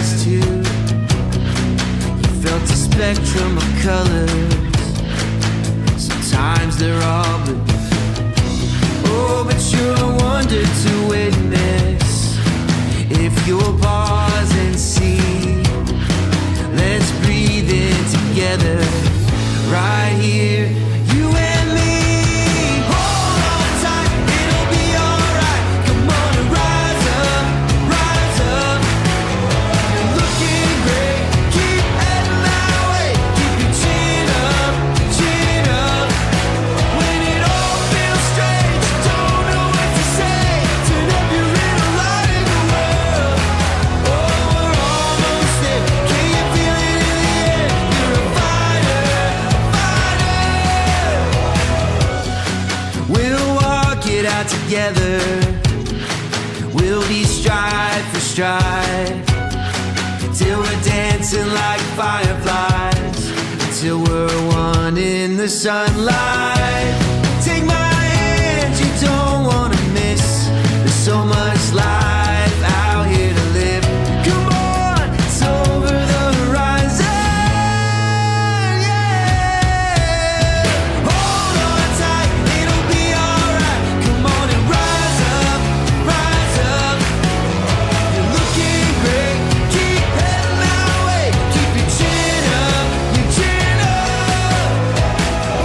eyes too. You felt a spectrum of colors. Sometimes they're all blue. Oh, but you're a wonder to witness. If you'll pause and see, let's breathe in together, right here, you and me. Hold on tight, it'll be alright. Come on and rise up, rise up. You're looking great, keep heading that way. Keep your chin up, chin up. When it all feels strange, you don't know what to say. Turn up your little light in the world. Oh, we're almost there. Can you feel it in the air? You're a fighter, fighter. We'll walk it out together. We'll be stride for stride, till we're dancing like fireflies, till we're one in the sunlight. Take my hand, you don't wanna miss. There's so much life out here to live. Come on, it's over the horizon, yeah. Hold on tight, it'll be alright. Come on and rise up, rise up. You're looking great, keep heading that way. Keep your chin up, your chin up.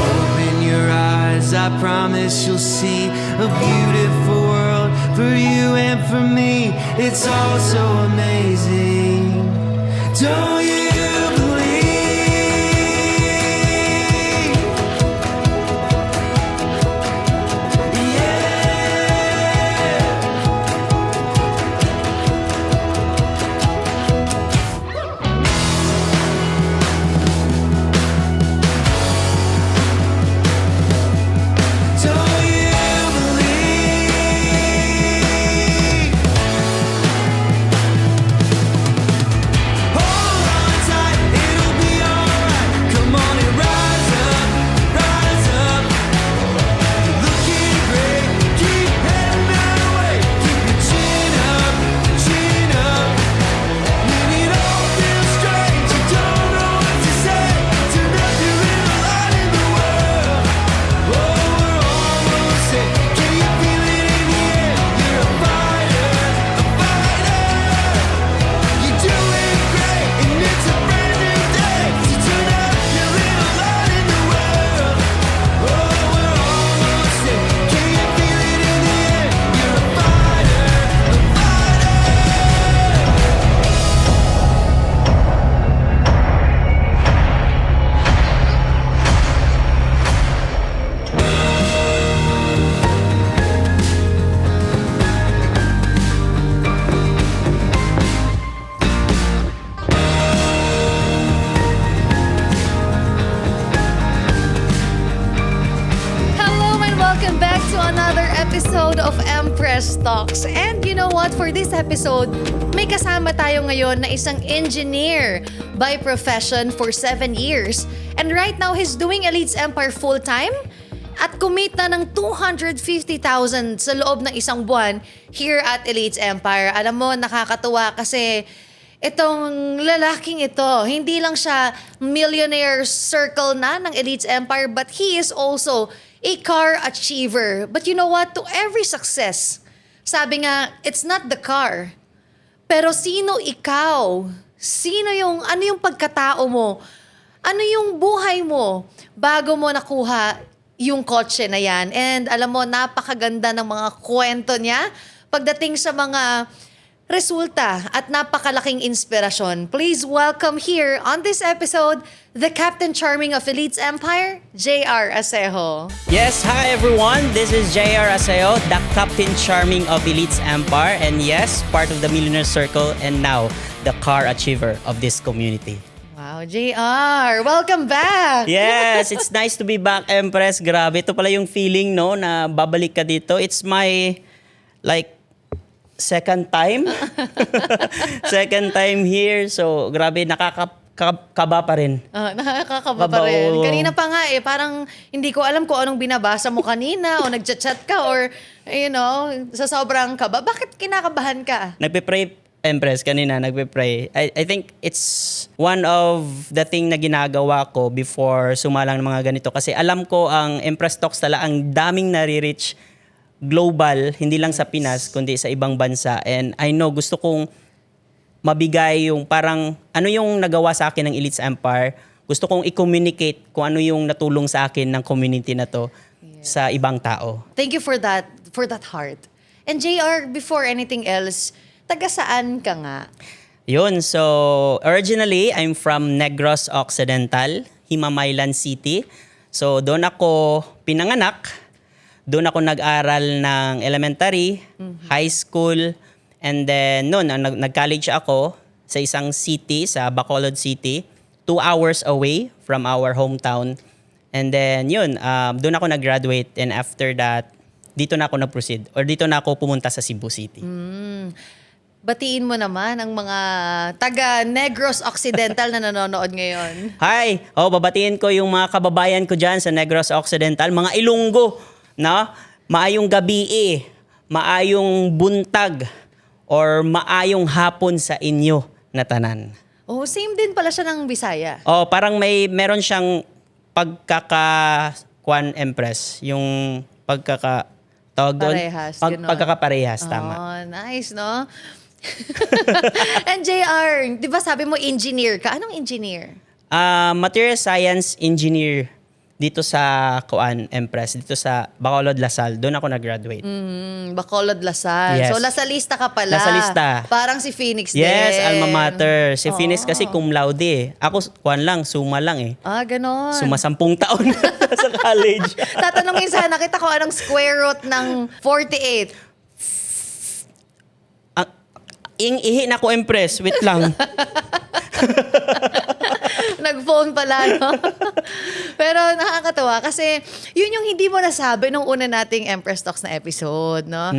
Open your eyes, I promise you'll see a beautiful world for you and for me. It's all so amazing. Don't you believe? Yeah. Don't you believe? Hold on tight, it'll be alright. Come on and rise up, rise up. You're looking great, keep heading that way. Keep your chin up, chin up. When it all feels strange, you don't know what to say. Turn up your little light in the world. Oh, we're almost there. Can you feel it in the air? You're a fighter, a fighter. You're doing great, and it's a brand new day. So turn up your little light in the world. Oh, we're almost there. Can you feel it in the air? You're a fighter, a fighter. Hello and welcome back to another episode of Empress Talks. And you know what? For this episode, may kasama tayo ngayon na isang engineer by profession for 7 years. And right now, he's doing Elites Empire full-time at kumit na ng 250,000 sa loob ng isang buwan here at Elites Empire. Alam mo, nakakatuwa kasi itong lalaking ito, hindi lang siya millionaire circle na ng Elites Empire, but he is also a car achiever. But you know what? To every success, sabi nga, it's not the car. Pero sino ikaw? Ano yung pagkatao mo? Ano yung buhay mo bago mo nakuha yung kotse na yan? And alam mo, napakaganda ng mga kwento niya pagdating sa mga resulta at napakalaking inspirasyon. Please welcome here on this episode, the Captain Charming of Elites Empire, J.R. Asejo. Yes, hi everyone. This is J.R. Aseo, the Captain Charming of Elites Empire, and yes, part of the Millionaire Circle, and now the car achiever of this community. Wow, JR, welcome back! Yes, it's nice to be back, Empress. Grabe, ito pala yung feeling, no, na babalik ka dito. It's my, second time. Second time here. So, grabe, nakakakaba pa rin. Nakakakaba pa rin. Kaba, oo. Kanina pa nga parang hindi ko alam kung anong binabasa mo kanina o nagchat-chat ka or, sa sobrang kaba. Bakit kinakabahan ka? Empress, kanina nagpe-pray. I think it's one of the thing na ginagawa ko before sumalang ng mga ganito. Kasi alam ko ang Empress Talks tala ang daming nare-reach global, hindi lang sa Pinas, kundi sa ibang bansa. And I know, gusto kong mabigay yung parang ano yung nagawa sa akin ng Elites Empire. Gusto kong i-communicate kung ano yung natulong sa akin ng community na to sa ibang tao. Thank you for that heart. And JR, before anything else, taga saan ka nga? Yun, so originally, I'm from Negros Occidental, Himamaylan City. So doon ako pinanganak, doon ako nag-aral ng elementary, high school, and then noon, nag-college ako sa isang city, sa Bacolod City, 2 hours away from our hometown. And then yun, doon ako nag-graduate, and after that, dito na ako nag-proceed, or dito na ako pumunta sa Cebu City. Batiin mo naman ang mga taga Negros Occidental na nanonood ngayon. Hi! Babatiin ko yung mga kababayan ko dyan sa Negros Occidental, mga Ilonggo, no? Maayong gabi, maayong buntag, or maayong hapon sa inyo na tanan. Oh, same din pala siya ng Bisaya. Parang meron siyang Empress, yung tawag doon? Parehas, ganun. Pagkakaparehas, tama. Oh, nice, no? And JR, di ba sabi mo engineer ka? Anong engineer? Material Science Engineer dito sa Empress, dito sa Bacolod, Lasal. Doon ako nag-graduate. Bacolod, Lasal. Yes. So, Lasalista ka pala. Lasalista. Parang si Phoenix din. Yes, alma mater. Si Phoenix kasi cum laude. Ako, suma lang eh. Ah, ganon. Suma 10 taon sa college. Tatanungin sana kita kung anong square root ng 48. Ihi na ko, Empress. Wait lang. Nag-phone pala, no? Pero nakakatawa kasi yun yung hindi mo nasabi nung una nating Empress Talks na episode, no?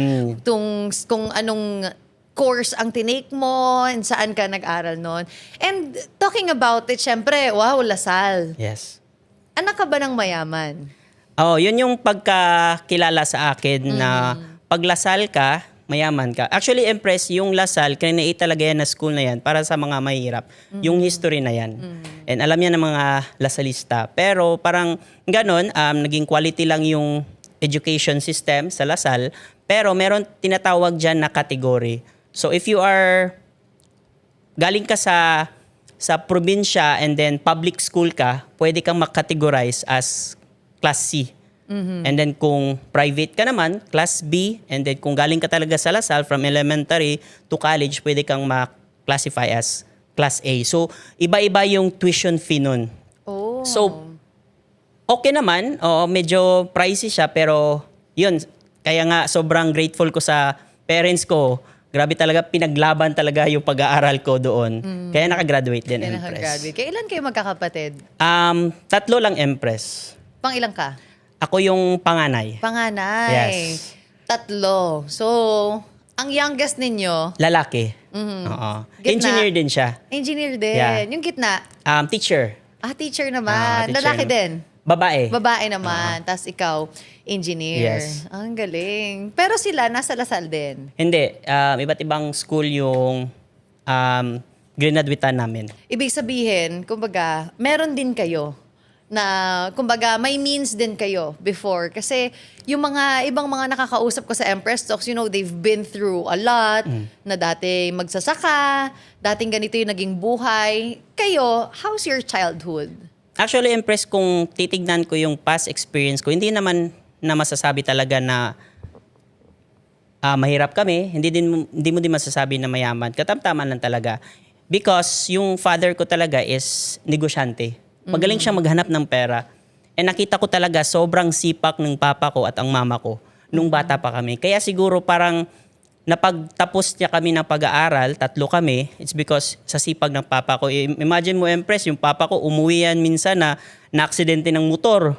Kung anong course ang tinake mo and saan ka nag-aral nun. And talking about it, syempre, wow, Lasal. Yes. Anak ka ba ng mayaman? Yun yung pagkakilala sa akin na pag Lasal ka, mayaman ka. Actually, Empress, yung Lasal, kinai talaga yan na school na yan para sa mga mahirap. Yung history na yan. And alam yan ng mga Lasalista. Pero parang ganon, naging quality lang yung education system sa Lasal. Pero meron tinatawag dyan na category. So if you are galing ka sa probinsya and then public school ka, pwede kang makategorize as Class C. And then kung private ka naman, Class B. And then kung galing ka talaga sa Lasal from elementary to college, pwede kang ma-classify as Class A. So, iba-iba yung tuition fee nun. Oh. So, okay naman. Medyo pricey siya, pero yun. Kaya nga, sobrang grateful ko sa parents ko. Grabe talaga, pinaglaban talaga yung pag-aaral ko doon. Kaya nakagraduate din, Kaya Empress. nakagraduate. Kailan kayo magkakapatid? 3 lang, Empress. Pang ilang ka? Ako yung panganay. Panganay. Yes. 3. So, ang youngest ninyo, Lalaki. Oo. Gitna. Engineer din siya. engineer din. Yeah. Yung gitna, Teacher. teacher naman. Teacher Lalaki naman. din. Babae. Babae naman. Tapos ikaw, engineer. Yes. Ang galing. Pero sila, nasa Lasal din. Hindi. Iba't ibang school yung grinadwitan namin. Ibig sabihin, kumbaga, meron din kayo na, kumbaga, may means din kayo before. Kasi yung mga ibang mga nakakausap ko sa Empress Talks, they've been through a lot, na dati magsasaka, dating ganito yung naging buhay. Kayo, how's your childhood? Actually, Empress, kung titignan ko yung past experience ko, hindi naman na masasabi talaga na mahirap kami. Hindi mo din masasabi na mayaman. Katamtaman lang talaga. Because yung father ko talaga is negosyante. Magaling siyang maghanap ng pera. And nakita ko talaga sobrang sipak ng papa ko at ang mama ko nung bata pa kami. Kaya siguro parang napagtapos niya kami ng pag-aaral, 3 kami, it's because sa sipag ng papa ko. Imagine mo, Empress, yung papa ko umuwi yan minsan na aksidente ng motor.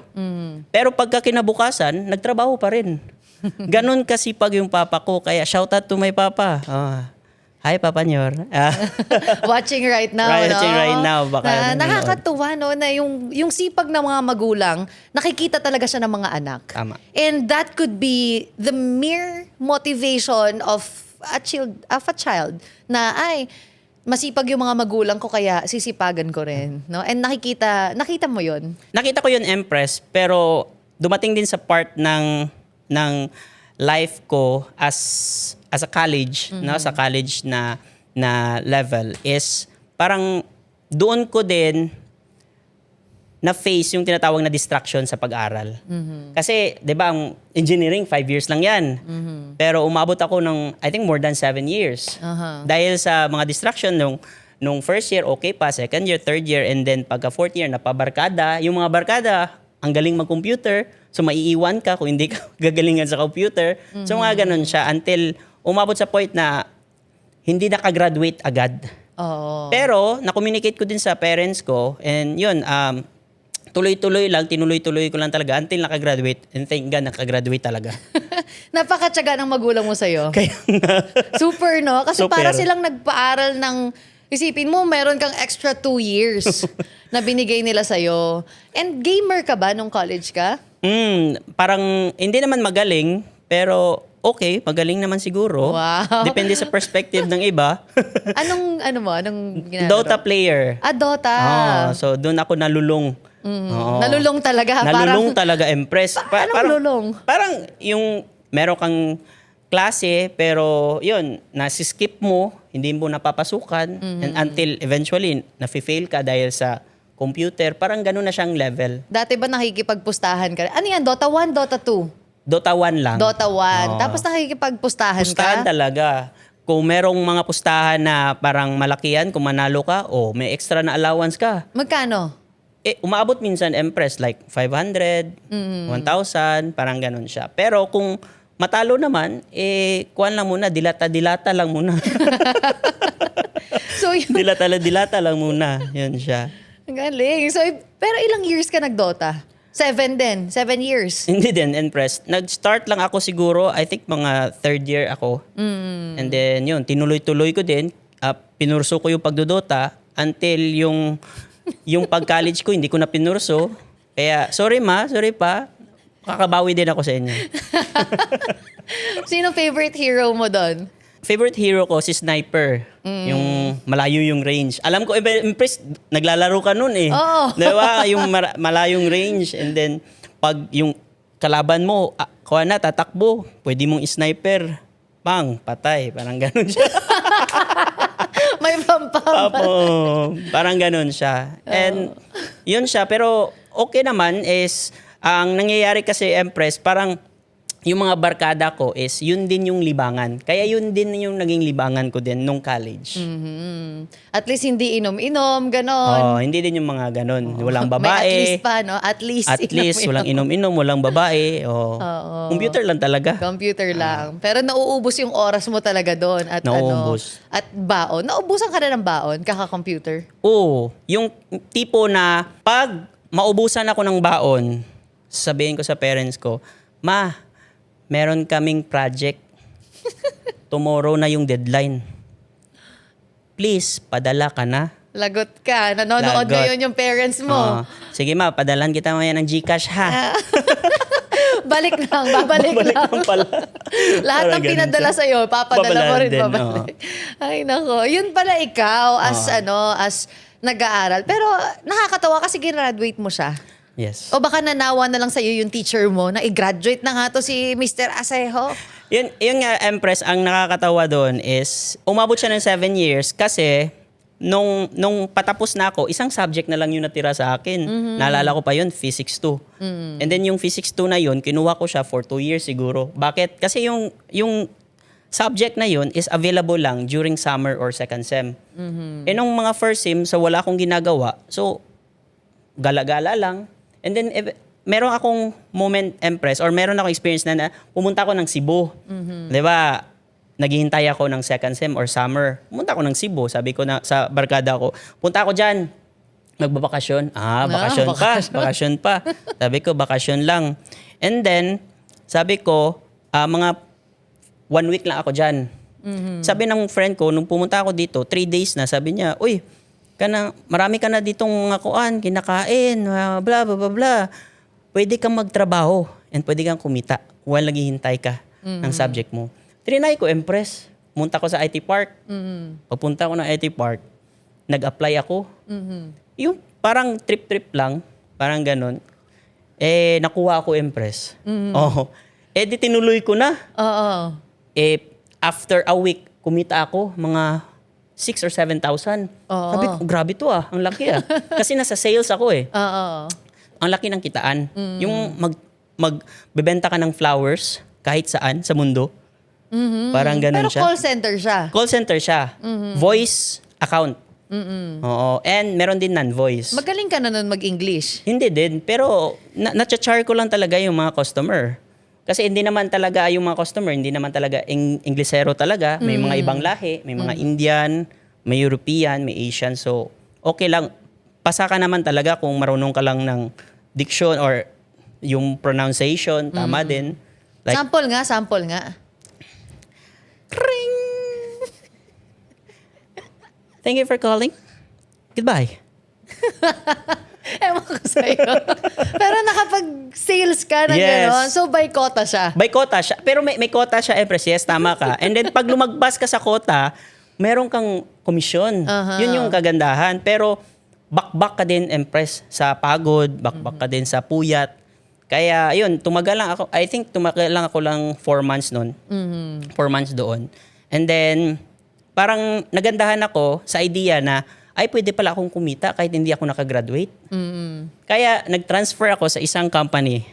Pero pagka kinabukasan, nagtrabaho pa rin. Ganon kasipag yung papa ko. Kaya shout out to my papa. Hi, Papa Nyor. Watching right now, Watching right now, baka nanonood. nakakatuwa, na yung sipag ng mga magulang, nakikita talaga siya ng mga anak. Tama. And that could be the mere motivation of a child na masipag yung mga magulang ko kaya sisipagan ko rin, no? And nakita mo 'yon. Nakita ko yun, Empress, pero dumating din sa part ng life ko as a college, no, sa college na level is parang doon ko din na face yung tinatawag na distraction sa pag-aral. Kasi 'di ba ang engineering 5 years lang 'yan. Pero umabot ako ng I think more than 7 years. Dahil sa mga distraction nung first year okay pa, second year, third year, and then pagka fourth year napabarkada, yung mga barkada ang galing mag-computer, so maiiwan ka kung hindi ka gagalingan sa computer. So mga ganun siya until umabot sa point na hindi nakagraduate agad. Oo. Pero na-communicate ko din sa parents ko and yun, tuloy-tuloy lang, tinuloy-tuloy ko lang talaga until nakagraduate. And thank God, nakagraduate talaga. Napakatyaga ng magulang mo sa'yo. Kaya nga, Super, no? Kasi Super. para silang nagpaaral ng... Isipin mo, meron kang extra 2 years na binigay nila sa'yo. And gamer ka ba nung college ka? parang hindi naman magaling, pero okay, magaling naman siguro. Wow. Depende sa perspective ng iba. Anong ginagawa? Dota player. Dota. So doon ako nalulong. Oo. Nalulong talaga. Nalulong talaga, Empress. Anong lulong? Parang yung meron kang klase, pero yun, nasi-skip mo, hindi mo napapasukan, and until eventually, nafe-fail ka dahil sa computer, parang gano'n na siyang level. Dati ba nakikipagpustahan ka? Ano yan? Dota 1, Dota 2? Dota 1 lang. Dota 1. Oo. Tapos nakikipagpustahan Pustahan ka? talaga. Kung merong mga pustahan na parang malakihan, kung manalo ka, may extra na allowance ka. Magkano? Umabot minsan, Empress, like 500, 1,000, parang ganun siya. Pero kung matalo naman, kuwan lang muna, dilata-dilata lang muna. So, yun. Dilata lang muna. Yun siya. Ang galing. So, pero ilang years ka nag-Dota? 7 din. 7 years. Hindi din, Empress. Nag-start lang ako siguro, I think mga third year ako. And then yun, tinuloy-tuloy ko din. Pinurso ko yung pagdodota until yung pag-college ko, hindi ko na pinurso. Kaya, sorry ma, sorry pa. Kakabawi din ako sa inyo. Sino favorite hero mo doon? Favorite hero ko si Sniper. Yung malayo yung range. Alam ko, Empress, naglalaro ka nun eh. Oo. Diba? Yung malayong range. And then, pag yung kalaban mo, kuha na, tatakbo, pwede mong sniper. Pang, patay. Parang ganun siya. May pampam. Opo. Parang ganun siya. And yun siya. Pero okay naman is, ang nangyayari kasi, Empress, parang yung mga barkada ko is yun din yung libangan. Kaya yun din yung naging libangan ko din nung college. At least hindi inom-inom, ganon. Hindi din yung mga ganon. Walang May babae. at least pa, no? At least Walang inom-inom, walang babae. Computer lang talaga. Computer lang. Pero nauubos yung oras mo talaga doon. At Nauubos. at baon. Naubusan ka na ng baon, kaka-computer. Oo. Yung tipo na pag maubusan ako ng baon, sabihin ko sa parents ko, Ma, meron kaming project. Tomorrow na yung deadline. Please, padala ka na. Lagot ka. Nanonood Lagot. ngayon yung parents mo. Sige ma, padalan kita mamaya ng GCash ha. Babalik lang. pala. Lahat Parang ng ganun pinadala siya. sa'yo, papadala mo Babalahan rin, din, babalik. Ay, nako. Yun pala ikaw as nag-aaral. Pero nakakatawa kasi graduate mo siya. Yes. O baka nanawa na lang sa'yo yung teacher mo na i-graduate na nga to si Mr. Asejo. Yun nga, Empress, ang nakakatawa doon is, umabot siya ng 7 years kasi nung patapos na ako, isang subject na lang yung natira sa akin. Naalala ko pa yun, Physics 2. And then yung Physics 2 na yun, kinuha ko siya for 2 years siguro. Bakit? Kasi yung subject na yun is available lang during summer or second sem. Nung mga first sem, so wala akong ginagawa. So, gala-gala lang. And then, meron akong moment, Empress, or meron akong experience na pumunta ako ng Cebu. Di ba? Naghihintay ako ng second sem or summer. Pumunta ako ng Cebu. Sabi ko na sa barkada ko, punta ako dyan. Magbabakasyon. Bakasyon pa. Sabi ko, bakasyon lang. And then, sabi ko, mga 1 week lang ako dyan. Sabi ng friend ko, nung pumunta ako dito, 3 days na, sabi niya, uy, marami ka na ditong mga kinakain, bla bla bla bla. Pwede kang magtrabaho and pwede kang kumita while naghihintay ka ng subject mo. Trinay ko, Empress. munta ko sa IT Park. Pagpunta ko ng IT Park, nag-apply ako. Yung parang trip-trip lang, parang ganun. Eh, nakuha ako Empress. Oh. Eh, di tinuloy ko na. Oo. Eh, after a week, kumita ako mga 6 or 7,000. Oo. Sabi ko, grabe to ang laki Kasi nasa sales ako Oo. Ang laki ng kitaan. Yung magbebenta ka ng flowers kahit saan sa mundo. Parang ganun Pero siya. call center siya. Call center siya. Voice account. Oo. And meron din non-voice. Magaling ka na nun mag-English. Hindi din. Pero na-char ko lang talaga yung mga customer. Kasi hindi naman talaga yung mga customer, hindi naman talaga Inglesero talaga. May mga ibang lahi. May mga Indian, may European, may Asian. So, okay lang. Pasa ka naman talaga kung marunong ka lang ng diction or yung pronunciation. Tama din. Like, Sample nga. Ring! Thank you for calling. Goodbye. Ewan ko sa'yo. Pero nakapag-sales ka ng Yes. gano'n. So, by quota siya. By quota siya. Pero may quota siya, Empress. Yes, tama ka. And then, pag lumagpas ka sa quota, meron kang komisyon. Yun yung kagandahan. Pero, bakbak ka din, Empress, sa pagod. Bakbak ka din sa puyat. Kaya, yun, tumagal lang ako. I think tumagal lang ako lang 4 months nun. 4 months doon. And then, parang nagandahan ako sa idea na, ay, pwede pala akong kumita kahit hindi ako nakagraduate. Kaya, nag-transfer ako sa isang company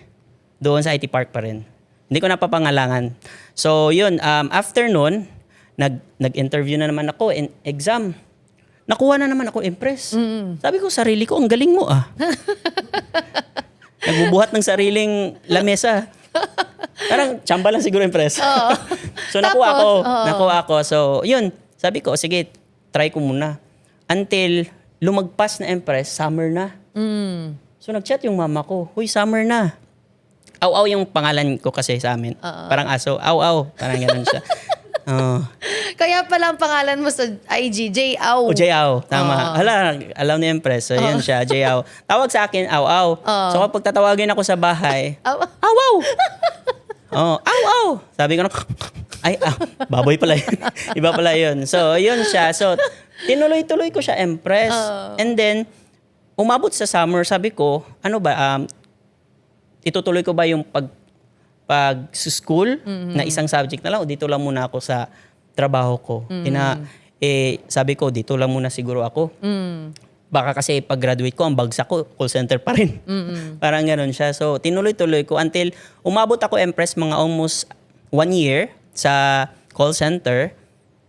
doon sa IT Park pa rin. Hindi ko napapangalangan. So, yun, after nun, nag-interview na naman ako in exam. Nakuha na naman ako Empress. Sabi ko, sarili ko, ang galing mo Nagbubuhat ng sariling lamesa. Parang tsamba lang siguro Empress. So, nakuha ako. So, yun, sabi ko, sige, try ko muna. Until lumagpas na Empress, summer na. So, nag-chat yung mama ko, huy, summer na. Aw-aw yung pangalan ko kasi sa amin. Parang aso. Aw-aw. Parang ganun siya. Kaya pala ang pangalan mo sa IG, J-Aw. O J-Aw. Tama. Alam ni Empress. So, yun siya, J-Aw. Tawag sa akin, aw-aw. So, kapag tatawagin ako sa bahay, aw-aw. Aw-aw. Sabi ko na, ay, baboy pala yun. Iba pala yun. So, yun siya. So, tinuloy-tuloy ko siya, Empress. And then, umabot sa summer, sabi ko, ano ba, itutuloy ko ba yung pag-school na isang subject na lang o dito lang muna ako sa trabaho ko. Sabi ko, dito lang muna siguro ako. Baka kasi pag-graduate ko, ang bagsak ko, call center pa rin. Parang ganun siya. So, tinuloy-tuloy ko until umabot ako, Empress, mga almost 1 year sa call center.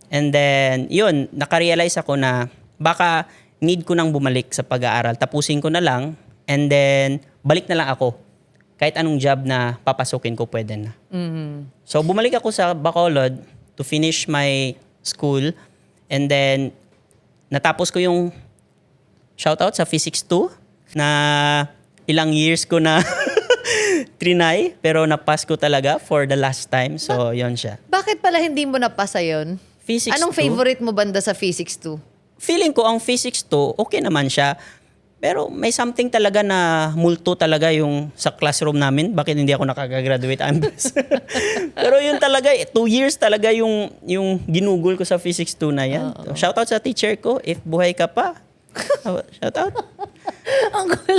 And then, yun, nakarealize ako na baka need ko nang bumalik sa pag-aaral. Tapusin ko na lang and then balik na lang ako. Kahit anong job na papasukin ko, pwede na. So, bumalik ako sa Bacolod to finish my school. And then, natapos ko yung shoutout sa Physics 2 na ilang years ko na trinay. Pero napas ko talaga for the last time. So, yun siya. Bakit pala hindi mo napasa yun? Physics Anong 2? favorite mo banda sa Physics 2? Feeling ko ang Physics 2, okay naman siya. Pero may something talaga na multo talaga yung sa classroom namin. Bakit hindi ako nakakagraduate, Ambrose? Pero yun talaga, 2 years talaga yung ginugol ko sa Physics 2 na yan. Shoutout sa teacher ko, if buhay ka pa. Shoutout. Ang cool.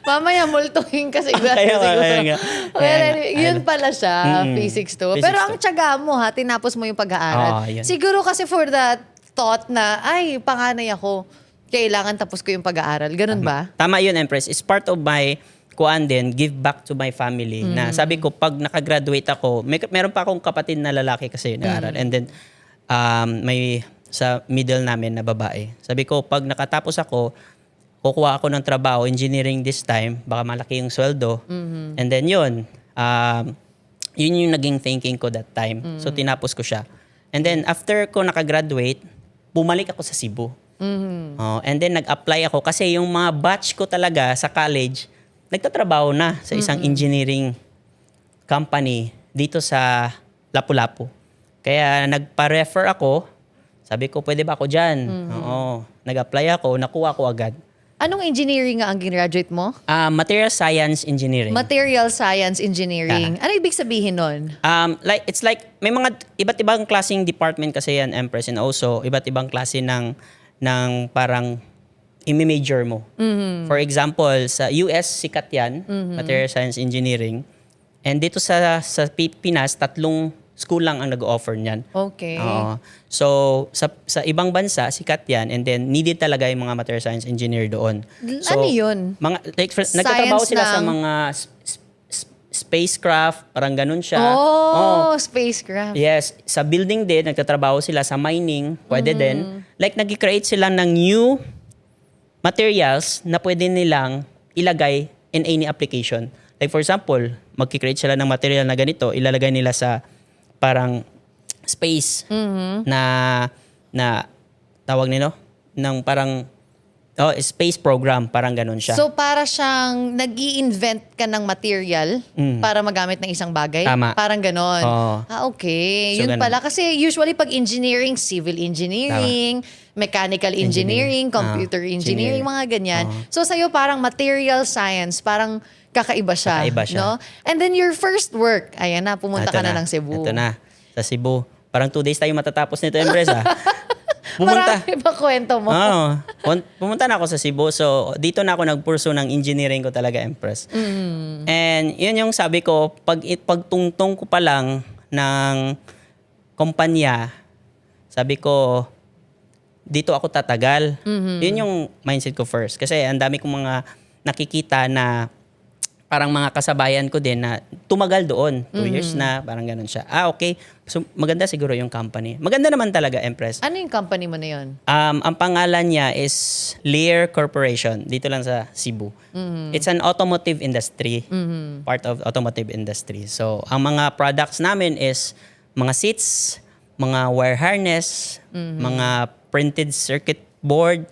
Mamaya multuhin ka siguro. Kaya nga. Well, yun pala siya, Physics 2. Physics Pero ang 2. tiyaga mo tinapos mo yung pag-aaral. Yun. Siguro kasi for that thought na, ay, panganay ako, kailangan tapos ko yung pag-aaral. Ganun ba? Tama yun, Empress. It's part of my kuan din, give back to my family. Na sabi ko, pag nakagraduate ako, meron pa akong kapatid na lalaki kasi nag-aaral. And then, may sa middle namin na babae. Sabi ko, pag nakatapos ako, kukuha ako ng trabaho, engineering this time, baka malaki yung sweldo. And then yun yung naging thinking ko that time. So, tinapos ko siya. And then, after ko nakagraduate, bumalik ako sa Cebu. And then nag-apply ako kasi yung mga batch ko talaga sa college, nagtatrabaho na sa isang engineering company dito sa Lapu-Lapu. Kaya nagpa-refer ako, sabi ko, pwede ba ako dyan? Oo. Nag-apply ako, nakuha ko agad. Anong engineering nga ang graduate mo? Material Science Engineering. Material Science Engineering. Ano ibig sabihin nun? It's like may mga iba't ibang klaseng department kasi yan, Empress, and also iba't ibang klase ng parang i-major mo. For example, sa US sikat yan, Material Science Engineering. And dito sa Pinas, 3 school lang ang nag-offer niyan. Okay. Oo. So, sa ibang bansa, sikat yan, and then needed talaga yung mga material science engineer doon. So, Ano yun? nagtatrabaho sila sa ng- mga spacecraft, parang ganun siya. Oh, spacecraft. Yes, sa building din, nagtatrabaho sila sa mining, pwede din. Like, nag-create sila ng new materials na pwede nilang ilagay in any application. Like for example, mag-create sila ng material na ganito, ilalagay nila sa parang space na tawag nila ng parang space program, parang ganun siya. So para siyang nag-i-invent ka ng material para magamit ng isang bagay? Tama. Parang ganon. Oo. Okay. So, Yun ganun. pala. Kasi usually pag engineering, civil engineering, mechanical engineering, computer engineering, mga ganyan. So sa'yo parang material science, parang kakaiba siya. Kakaiba siya. No? And then your first work, ayan na, pumunta Ito ka na ng Cebu. Ito na, sa Cebu. Parang 2 days tayo matatapos nito, Empress, ha? Pumunta. Marami pa kwento mo. Oo. Pumunta na ako sa Cebu. So, dito na ako nag-pursue ng engineering ko talaga, Empress. And yun yung sabi ko, pagtungtong ko pa lang ng kumpanya, sabi ko, dito ako tatagal. Yun yung mindset ko first. Kasi ang dami kong mga nakikita na parang mga kasabayan ko din na tumagal doon. 2 years na, parang ganun siya. Okay. So, maganda siguro yung company. Maganda naman talaga, Empress. Ano yung company mo na yun? Ang pangalan niya is Lear Corporation. Dito lang sa Cebu. It's an automotive industry. Part of automotive industry. So, ang mga products namin is mga seats, mga wire harness, mga printed circuit board.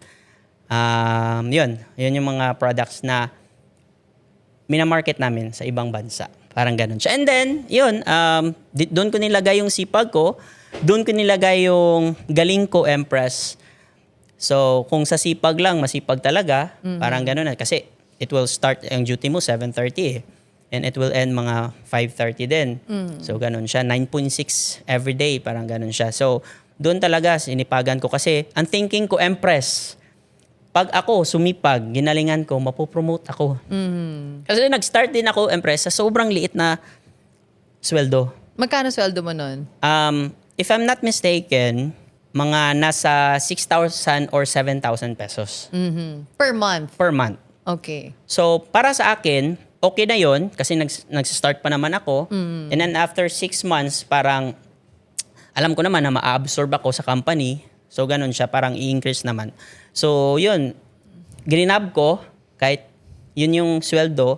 Yun yung mga products na minamarket namin sa ibang bansa. Parang ganun siya. And then, yun, doon ko nilagay yung sipag ko. Doon ko nilagay yung galing ko, Empress. So, kung sa sipag lang, masipag talaga, parang ganun na. Kasi it will start, ang duty mo, 7:30 eh. And it will end mga 5:30 din. So, ganun siya. 9.6 every day, parang ganun siya. So, doon talaga, sinipagan ko. Kasi, ang thinking ko, Empress, pag ako sumipag, ginalingan ko, mapopromote ako. Kasi nag-start din ako, Empress, sa sobrang liit na sweldo. Magkano sweldo mo nun? If I'm not mistaken, mga nasa 6,000 or 7,000 pesos Per month? per month. Okay. So, para sa akin, okay na yon kasi nag-start pa naman ako. And then after 6 months, parang alam ko naman na ma-absorb ako sa company. So, ganun siya. Parang i-increase naman. So, yun. Grinab ko kahit yun yung sweldo.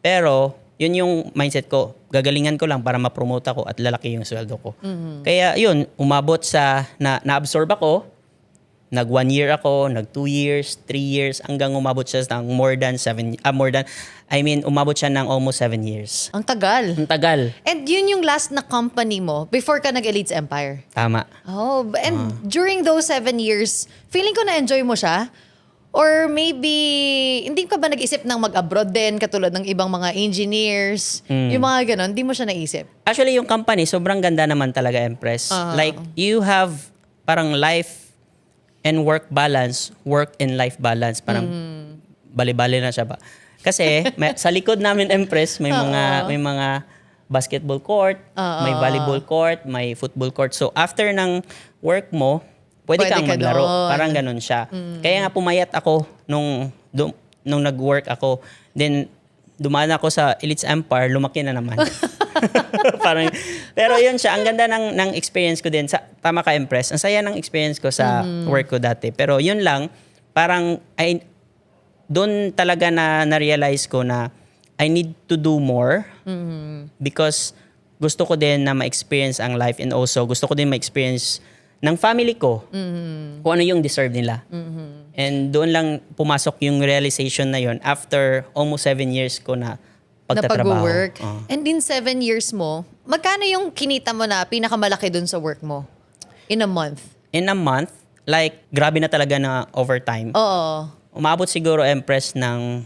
Pero, yun yung mindset ko. Gagalingan ko lang para ma-promote ako at lalaki yung sweldo ko. Kaya, yun. Umabot sa na-absorb ako. Nag 1 year ako, nag 2 years, 3 years, hanggang umabot siya ng umabot siya ng almost 7 years. Ang tagal. Ang tagal. And yun yung last na company mo before ka nag-Elites Empire? Tama. Oh, and during those 7 years, feeling ko na-enjoy mo siya? Or maybe, hindi ka ba nag-isip ng mag-abroad din, katulad ng ibang mga engineers? Yung mga ganon, hindi mo siya naisip? Actually, yung company, sobrang ganda naman talaga, Empress. Like, you have parang life and work balance, work and life balance. Parang bali-bali na siya ba? Kasi sa likod namin, Empress, may mga basketball court, may volleyball court, may football court. So after ng work mo, pwede kang ka maglaro. doon. Parang ganun siya. Kaya nga pumayat ako nung nag-work ako. Then dumaan ako sa Elites Empire, lumaki na naman. Parang, pero yun siya, ang ganda ng experience ko din. Tama ka, Empress. Ang saya ng experience ko sa work ko dati. Pero yun lang, parang doon talaga na-realize ko na I need to do more because gusto ko din na ma-experience ang life and also gusto ko din ma-experience ng family ko kung ano yung deserve nila. And doon lang pumasok yung realization na yun after almost 7 years ko na pagtatrabaho. pag-work. And in 7 years mo, magkano yung kinita mo na pinakamalaki dun sa work mo? In a month? In a month, like grabe na talaga na overtime. Oo. umabot siguro, Empress, ng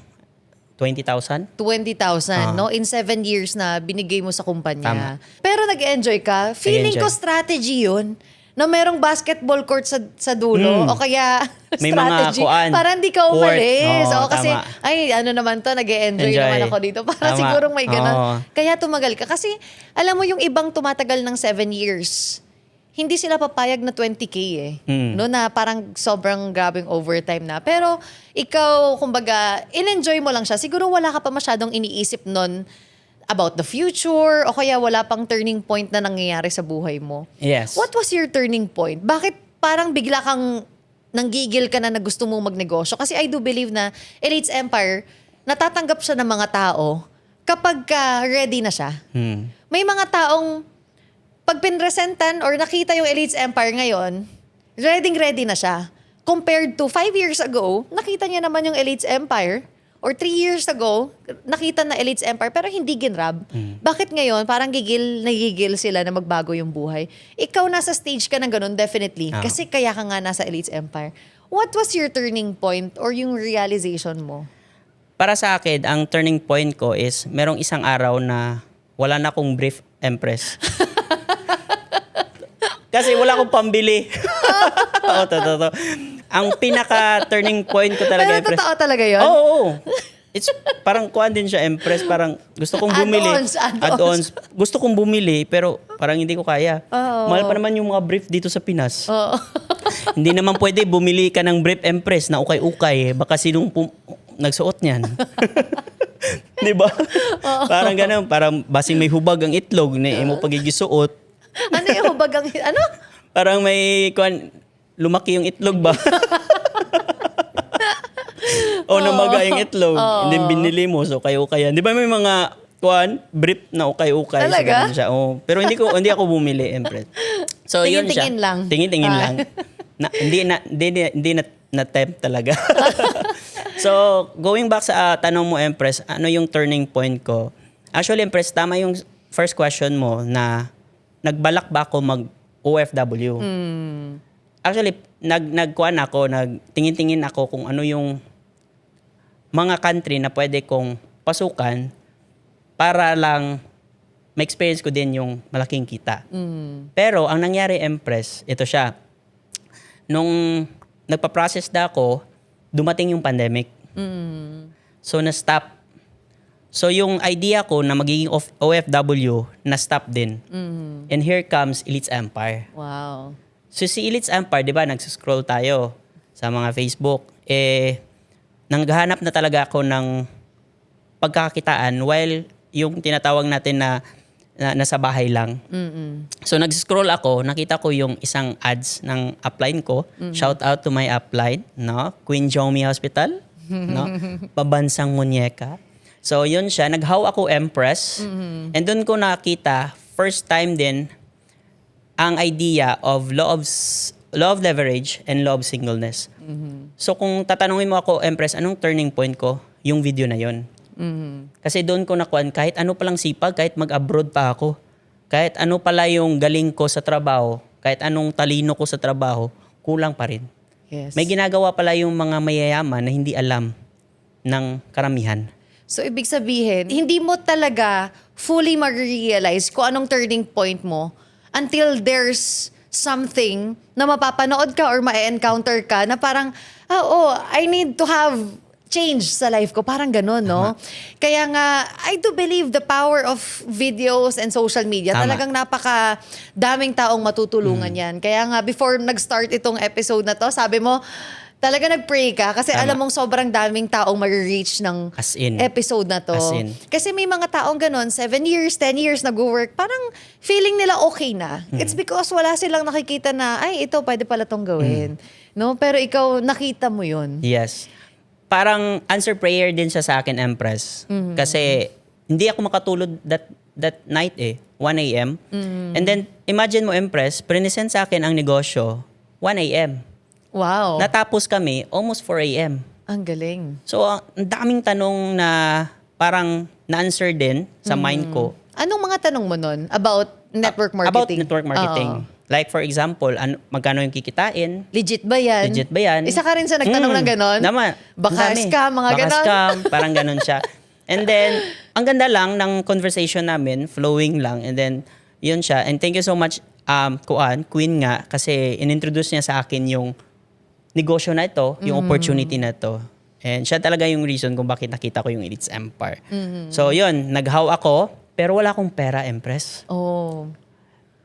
20,000. 20,000, no? In 7 years na binigay mo sa kumpanya. Tama. Pero nag-enjoy ka. Feeling ko Nag-enjoy. strategy yun na merong basketball court sa dulo o kaya May mga strategy kuan, para hindi ka court. umalis. Oo, O, kasi, tama. ay, ano naman to, nag-enjoy Enjoy. naman ako dito. Para Tama. sigurong may ganun. Oo. Kaya tumagal ka. Kasi, alam mo, yung ibang tumatagal ng 7 years, hindi sila papayag na 20K eh. No, na parang sobrang grabing overtime na. Pero ikaw, kumbaga, in-enjoy mo lang siya. Siguro wala ka pa masyadong iniisip nun about the future o kaya wala pang turning point na nangyayari sa buhay mo. Yes. What was your turning point? Bakit parang bigla kang nanggigil ka na gusto mong magnegosyo? Kasi I do believe na Elites Empire, natatanggap siya ng mga tao kapag ready na siya. May mga taong pag pinresentan or nakita yung Elites Empire ngayon, ready na siya. Compared to 5 years ago, nakita niya naman yung Elites Empire. Or 3 years ago, nakita na Elites Empire pero hindi ginrab. Bakit ngayon parang nagigil sila na magbago yung buhay? Ikaw nasa stage ka ng ganun, definitely. Kasi kaya ka nga nasa Elites Empire. What was your turning point or yung realization mo? Para sa akin, ang turning point ko is merong isang araw na wala na akong brief, Empress. Kasi wala akong pambili. Oo, totoo. Ang pinaka-turning point ko talaga, Pero Empress. totoo talaga yun? Oo. It's parang kuan din siya, Empress. Parang gusto kong bumili. Add-ons. Gusto kong bumili, pero parang hindi ko kaya. Mahal pa naman yung mga brief dito sa Pinas. Oo. Hindi naman pwede bumili ka ng brief, Empress, na ukay-ukay. Baka sinong nagsuot niyan. Di ba? Parang ganun. Parang basing may hubag ang itlog na imo pagigisuot. Ano yung hubagang... Ano? Parang may lumaki yung itlog ba? O namaga yung itlog. And then binili mo. So ukay-ukayan. Di ba may mga brief na ukay-ukay. Talaga? So, siya. Oh. Pero hindi ako bumili, Empress. So yun siya. Tingin-tingin lang. Tingin-tingin lang. Hindi na tempt talaga. So, going back sa tanong mo, Empress, ano yung turning point ko? Actually, Empress, tama yung first question mo na nagbalak ba ako mag-OFW? Actually, nagkuhan ako, nagtingin-tingin ako kung ano yung mga country na pwede kong pasukan para lang ma-experience ko din yung malaking kita. Pero, ang nangyari, Empress, ito siya. Nung nagpa-process na ako, dumating yung pandemic. So, na-stop. So, yung idea ko na magiging OFW, na-stop din. And here comes Elites Empire. Wow. So, si Elites Empire, di ba, nagsiscroll tayo sa mga Facebook. Nanghahanap na talaga ako ng pagkakakitaan while yung tinatawag natin na nasa bahay lang. So, nag-scroll ako, nakita ko yung isang ads ng upline ko. Shout out to my upline, no? Queen Jomi Hospital, no? Pabansang Muñeca. So, yun siya. Naghaw ako, Empress. And doon ko nakita, first time din, ang idea of law of leverage and law of singleness. So, kung tatanungin mo ako, Empress, anong turning point ko? Yung video na yun. Kasi doon ko nakuhan, kahit ano palang sipag, kahit mag-abroad pa ako, kahit ano pala yung galing ko sa trabaho, kahit anong talino ko sa trabaho, kulang pa rin. Yes. May ginagawa pala yung mga mayayaman na hindi alam ng karamihan. So, ibig sabihin, hindi mo talaga fully mag-realize kung anong turning point mo until there's something na mapapanood ka or ma-encounter ka na parang, I need to have change sa life ko. Parang ganun, no? Kaya nga, I do believe the power of videos and social media. Tama. Talagang daming taong matutulungan yan. Kaya nga, before nag-start itong episode na to, sabi mo, talaga nag-pray ka kasi Tama. alam mong sobrang daming taong mag-reach ng As in. episode na to. As in. Kasi may mga taong ganun, 7 years, 10 years nag-work, parang feeling nila okay na. It's because wala silang nakikita na, ay, ito, pwede pala tong gawin. No? Pero ikaw, nakita mo yun. Yes. Parang answer prayer din siya sa akin, Empress. Kasi hindi ako makatulog that night 1 a.m. And then, imagine mo, Empress, present sa akin ang negosyo, 1 a.m. Wow. Natapos kami almost 4 a.m. Ang galing. So, ang daming tanong na parang na-answer din sa mind ko. Anong mga tanong mo nun about network marketing? About network marketing. Like for example, magkano yung kikitain? Legit ba yan? Legit ba yan? Isa ka rin sa nagtanong ng ganon? Naman. Baka Ang dami. scam, mga Baka ganon. scam, parang ganon siya. And then, ang ganda lang ng conversation namin, flowing lang. And then, yun siya. And thank you so much, Queen nga, kasi inintroduce niya sa akin yung negosyo na ito, yung opportunity na to. And siya talaga yung reason kung bakit nakita ko yung Elites Empire. So, yun, nag-how ako, pero wala akong pera, Empress. Oh.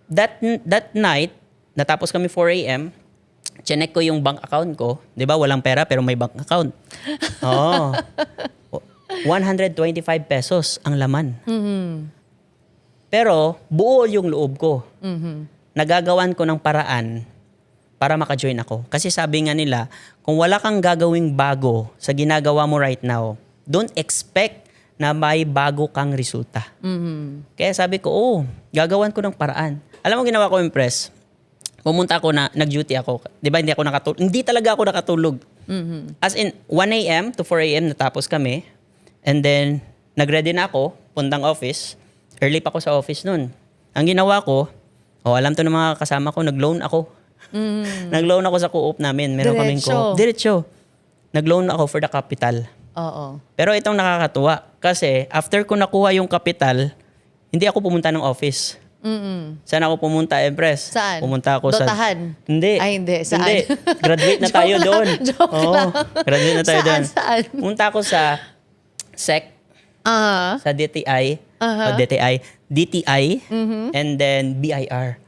That night, natapos kami 4 a.m., chinek ko yung bank account ko. Di ba, walang pera pero may bank account. Oo. 125 pesos ang laman. Pero buo yung loob ko. Nagagawan ko ng paraan para maka-join ako. Kasi sabi nga nila, kung wala kang gagawing bago sa ginagawa mo right now, don't expect na may bago kang resulta. Kaya sabi ko, gagawan ko ng paraan. Alam mo ginawa ko, Impress? Pumunta ako nag-duty ako. Di ba, hindi talaga ako nakatulog. As in, 1 a.m. to 4 a.m. natapos kami. And then, nag-ready na ako, puntang office. Early pa ako sa office nun. Ang ginawa ko, alam to ng mga kasama ko, nag-loan ako. Nag-loan ako sa co-op namin. Meron kaming co-op. Diretso. Nag-loan ako for the capital. Oo. Pero itong nakakatuwa. Kasi, after ko nakuha yung capital, hindi ako pumunta ng office. Saan ako pumunta, Empress? Saan? Pumunta ako Dotahan? Hindi. Ay, hindi. Saan? Hindi. Graduate na tayo Joke lang. doon. Joke lang. Graduate na tayo doon. Saan? Pumunta ako sa SEC, sa DTI, and then BIR.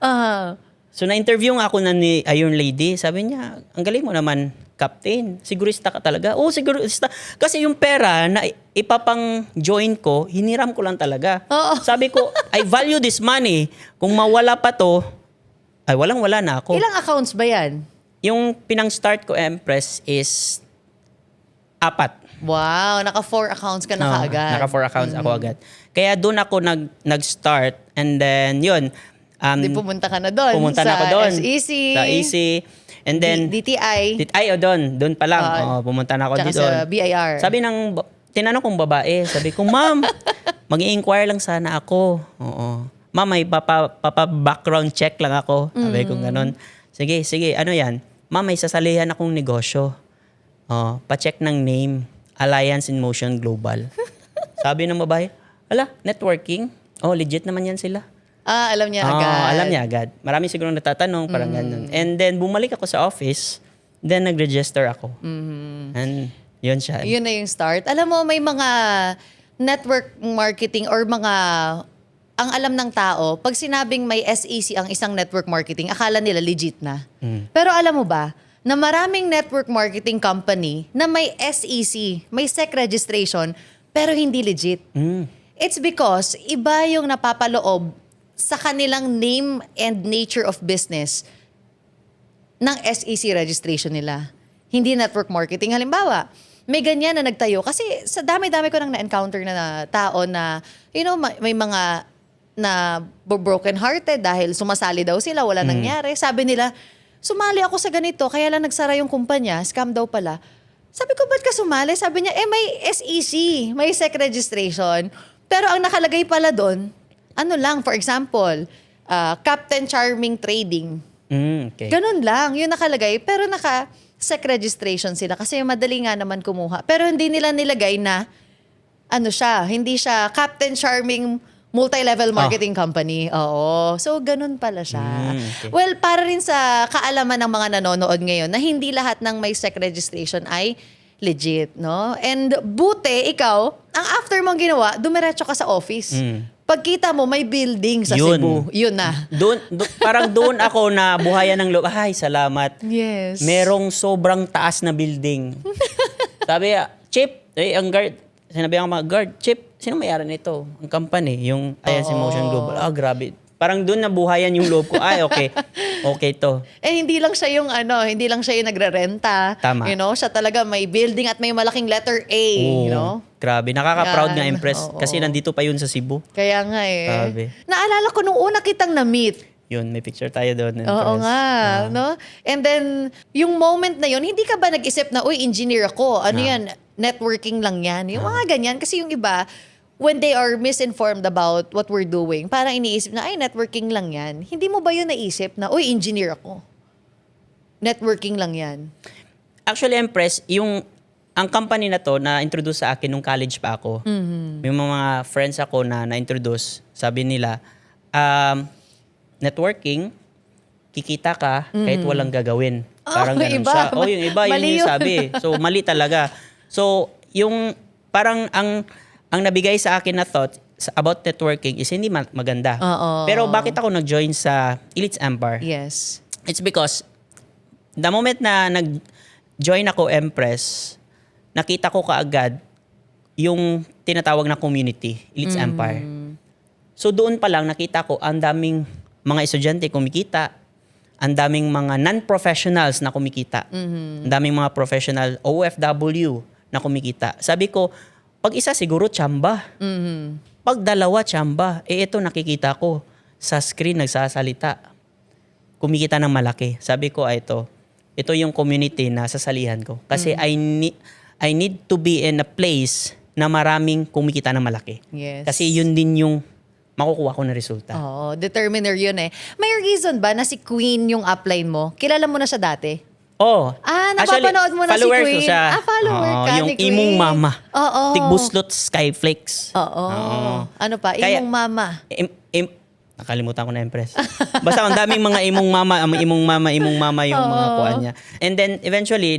So, na-interview nga ako ni Iron Lady. Sabi niya, ang galing mo naman, Captain. Sigurista ka talaga. Oo, sigurista. Kasi yung pera na ipapang-join ko, hiniram ko lang talaga. Oo. Sabi ko, I value this money. Kung mawala pa to, ay walang-wala na ako. Ilang accounts ba yan? Yung pinang-start ko, Empress, is 4. Wow, naka 4 accounts ka na kaagad. Naka 4 accounts ako agad. Kaya doon ako nag-start. And then, yun. Di pumunta ka na doon. Pumunta na ako doon. SEC. Sa EC. And then, DTI. doon pa lang. Pumunta na ako Tsaka dito. sa BIR. Sabi tinanong kong babae, sabi ko, ma'am, mag-i-inquire lang sana ako. Oo. Ma'am, may papa-background check lang ako. Sabi ko ganun. Sige, ano yan? Ma'am, may sasalihan akong negosyo. Pa-check ng name. Alliance in Motion Global. Sabi ng babae, networking? Legit naman yan sila. Alam niya agad. Alam niya agad. Marami siguro natatanong, parang ganun. And then, bumalik ako sa office, then nag-register ako. And yun siya. Yun na yung start. Alam mo, may mga network marketing or mga, ang alam ng tao, pag sinabing may SEC ang isang network marketing, akala nila legit na. Pero alam mo ba, na maraming network marketing company na may SEC, may SEC registration, pero hindi legit. It's because iba yung napapaloob sa kanilang name and nature of business ng SEC registration nila. Hindi network marketing. Halimbawa, may ganyan na nagtayo. Kasi sa dami-dami ko nang na-encounter na tao na, may mga na broken hearted dahil sumasali daw sila, wala nangyari. Sabi nila, sumali ako sa ganito, kaya lang nagsara yung kumpanya, scam daw pala. Sabi ko, ba't ka sumali? Sabi niya, may SEC, may SEC registration. Pero ang nakalagay pala doon, for example, Captain Charming Trading. Okay. Ganun lang, yun nakalagay. Pero naka-SEC registration sila kasi madali nga naman kumuha. Pero hindi nila nilagay na, hindi siya Captain Charming multi-level marketing company. Oo. So, ganun pala siya. Okay. Well, para rin sa kaalaman ng mga nanonood ngayon na hindi lahat ng may SEC registration ay legit, no? And buti, ikaw, ang after mong ginawa, dumiretso ka sa office. Pagkita mo, may building sa Cebu. Yun na. Parang doon ako na buhayan ng loob. Ay, salamat. Yes. Merong sobrang taas na building. Sabi, Chip, ang guard, sinabi ang mga guard, Chip, sino may-ari nito? Ang company, yung Alliance in Motion Global. Grabe. Parang doon nabuhayan yung loob ko. Ay, okay. Okay to. And hindi lang siya yung nagre-renta. Tama. Siya talaga may building at may malaking letter A, Grabe. Nakaka-proud nga, Yan. Impress. Oo. Kasi nandito pa yun sa Cebu. Kaya nga Grabe. Naalala ko nung una kitang na-meet. Yun, may picture tayo doon. Oo Impress. nga, no? And then, yung moment na yun, hindi ka ba nag-isip na, engineer ako? Yan? Networking lang yan. Yung mga ganyan. Kasi yung iba, when they are misinformed about what we're doing, parang iniisip na, ay, networking lang yan. Hindi mo ba yun naisip na, uy, engineer ako. Networking lang yan. Actually, Empress, ang company na to na-introduce sa akin nung college pa ako. May mga friends ako na na-introduce. Sabi nila, networking, kikita ka kahit walang gagawin. Parang ganun iba. siya. Yung iba, yun Mali yung yun. sabi. So, mali talaga. So, parang ang nabigay sa akin na thought about networking is hindi maganda. Oo. Pero bakit ako nag-join sa Elites Empire? Yes. It's because the moment na nag-join ako Empress, nakita ko kaagad yung tinatawag na community, Elites Empire. So doon pa lang nakita ko ang daming mga estudyante kumikita, ang daming mga non-professionals na kumikita, ang daming mga professional OFW na kumikita. Sabi ko, pag isa siguro tsamba. Pag dalawa tsamba, ito nakikita ko sa screen nagsasalita. Kumikita ng malaki. Sabi ko, ito yung community na sasalihan ko. Kasi I need to be in a place na maraming kumikita ng malaki. Yes. Kasi yun din yung makukuha ko na resulta. Oo, determiner yun eh. May reason ba na si Queen yung upline mo? Kilala mo na siya dati? Oh, napapanood mo na si follower Queen? ko siya. Follower ka yung ni Queen. Imong Mama. Oo. Tigbuslot Skyflakes. Oo. Ano pa? Kaya- Imong mama. Nakalimutan ko na, Empress. Basta ang daming mga imong mama yung mga kuha niya. And then eventually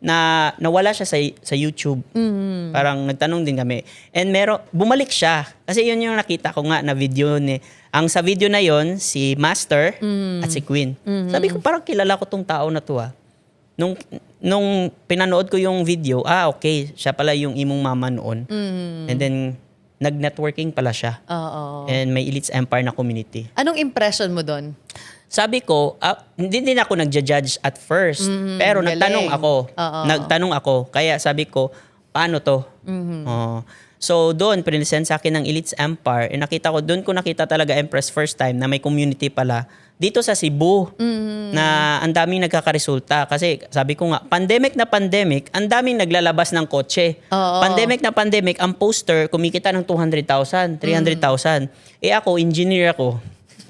nawala siya sa YouTube. Parang nagtanong din kami. And bumalik siya. Kasi yun yung nakita ko nga na video ni. Ang sa video na yon si Master at si Queen. Sabi ko parang kilala ko tong tao na to ah. Nung pinanood ko yung video, okay, siya pala yung imong mama noon. And then nag-networking pala siya. Oo. And may Elites Empire na community. Anong impression mo doon? Sabi ko, hindi din ako nagja-judge at first. Pero galing. Nagtanong ako. Kaya sabi ko, paano to? So doon, present sa akin ng Elites Empire. Doon ko nakita talaga Empress first time na may community pala. Dito sa Cebu, na ang daming nagkakaresulta. Kasi sabi ko nga, pandemic, ang daming naglalabas ng kotse. Oo. Pandemic, ang poster, kumikita ng 200,000, 300,000. Ako, engineer ako.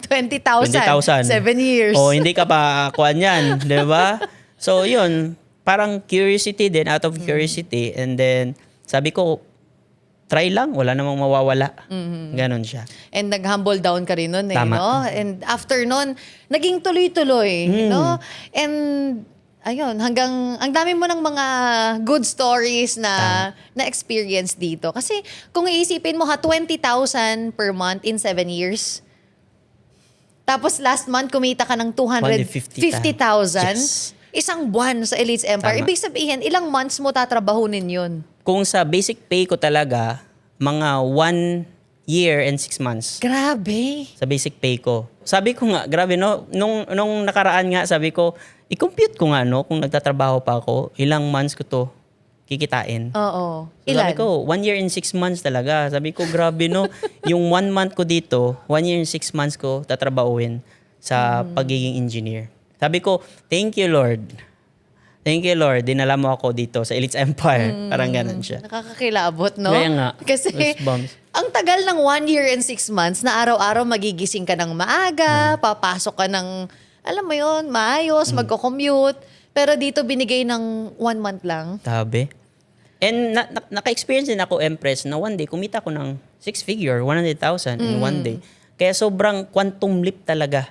20,000. 7 years. Hindi ka pa kuan yan, di ba? So, yun. Parang curiosity din, out of curiosity. And then, sabi ko, try lang, wala namang mawawala. Ganon siya. And nag-humble down ka rin nun eh, Tama. no? And after nun, naging tuloy-tuloy, no? And ayun, hanggang ang dami mo ng mga good stories na experience dito. Kasi kung iisipin mo 20,000 per month in 7 years. Tapos last month kumita ka ng 250,000. Yes. Isang buwan sa Elites Empire. Tama. Ibig sabihin, ilang months mo tatrabahunin yun? Kung sa basic pay ko talaga, mga 1 year and 6 months. Grabe. Sa basic pay ko. Sabi ko nga, grabe no, nung nakaraan nga, sabi ko, i-compute ko nga no, kung nagtatrabaho pa ako, ilang months ko to kikitain. Oo. So, Ilan? sabi ko, 1 year and 6 months talaga. Sabi ko, grabe no, yung 1 month ko dito, 1 year and 6 months ko tatrabahuin sa pagiging engineer. Sabi ko, thank you Lord. Thank you Lord, dinala mo ako dito sa Elites Empire. Parang ganun siya. Nakakakilabot, no? Kaya nga. Kasi Goosebumps. ang tagal ng 1 year and 6 months na araw-araw magigising ka ng maaga, papasok ka ng, alam mo yun, maayos, magko-commute. Pero dito binigay ng 1 month lang. Tabi. And naka-experience din ako, Empress, na one day, kumita ko ng 6-figure, 100,000 in one day. Kaya sobrang quantum leap talaga.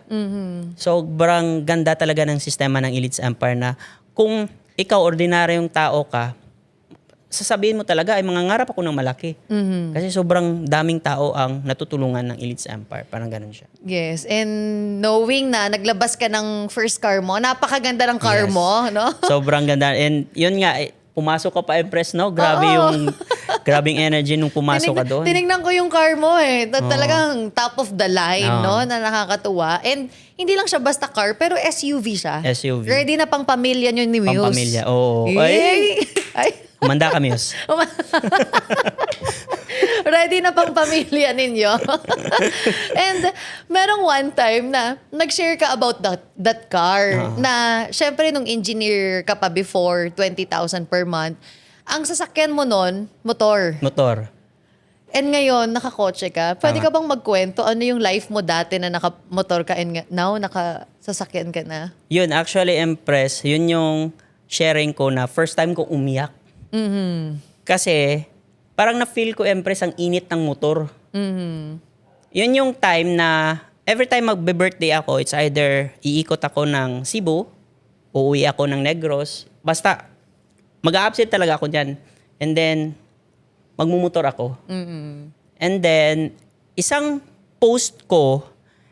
Sobrang ganda talaga ng sistema ng Elites Empire na kung ikaw, ordinaryong tao ka, sasabihin mo talaga, ay mangangarap ako ng malaki. Kasi sobrang daming tao ang natutulungan ng Elites Empire. Parang ganun siya. Yes, and knowing na naglabas ka ng first car mo, napakaganda ng car Yes. mo, no? Sobrang ganda. And yun nga, pumasok ka pa, Empress, no? Grabe grabing energy nung pumasok ka doon. Tinignan ko yung car mo eh. Talagang top of the line, no? Na nakakatuwa. And hindi lang siya basta car, pero SUV siya. SUV. Ready na pang pamilya nyo ni Muse. Pampamilya, oo. Yay! Ay. Umanda kami, Yus. Ready na pang pamilya ninyo. And merong one time na nag-share ka about that car. Na syempre nung engineer ka pa before, 20,000 per month. Ang sasakyan mo nun, motor. Motor. And ngayon, nakakotse ka. Pwede Tama. ka bang magkwento? Ano yung life mo dati na nakamotor ka and now nakasasakyan ka na? Yun, actually, Empress, yun yung sharing ko na first time ko umiyak. Kasi, parang na-feel ko, Empress, ang init ng motor. Yun yung time na every time magbe-birthday ako, it's either iikot ako ng Cebu, uuwi ako ng Negros, basta mag-a-absent talaga ako dyan. And then, magmumotor ako. And then, isang post ko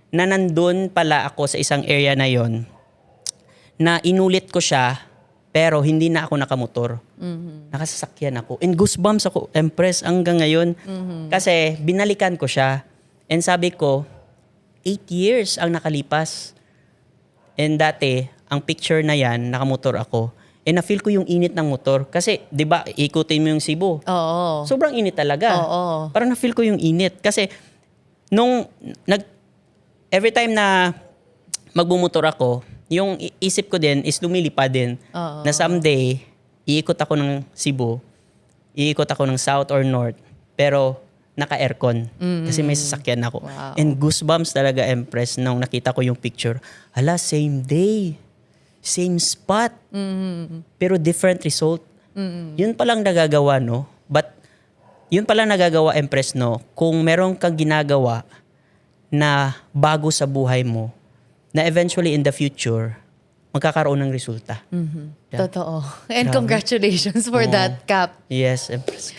na nandun pala ako sa isang area na yon na inulit ko siya, pero hindi na ako nakamotor. Nakasasakyan ako. And goosebumps ako, Empress, hanggang ngayon. Kasi binalikan ko siya. And sabi ko, 8 years ang nakalipas. And dati, ang picture na yan, nakamotor ako. And na-feel ko yung init ng motor. Kasi, di ba, ikutin mo yung Cebu. Oo. Sobrang init talaga. Oo. Parang na-feel ko yung init. Kasi, every time na magbumotor ako, yung isip ko din is lumilipad din. Oo. Na someday, iikot ako ng Cebu, iikot ako ng South or North, pero naka-aircon. Kasi may sasakyan ako. Wow. And goosebumps talaga, Empress, nung nakita ko yung picture. Hala, same day. Same spot. Pero different result. Yun palang nagagawa, no? But, yun palang nagagawa, Empress, no? Kung meron kang ginagawa na bago sa buhay mo, na eventually in the future, magkakaroon ng resulta. Yeah. Totoo. And Grabe. congratulations for Oo. that, Cap. Yes, Empress.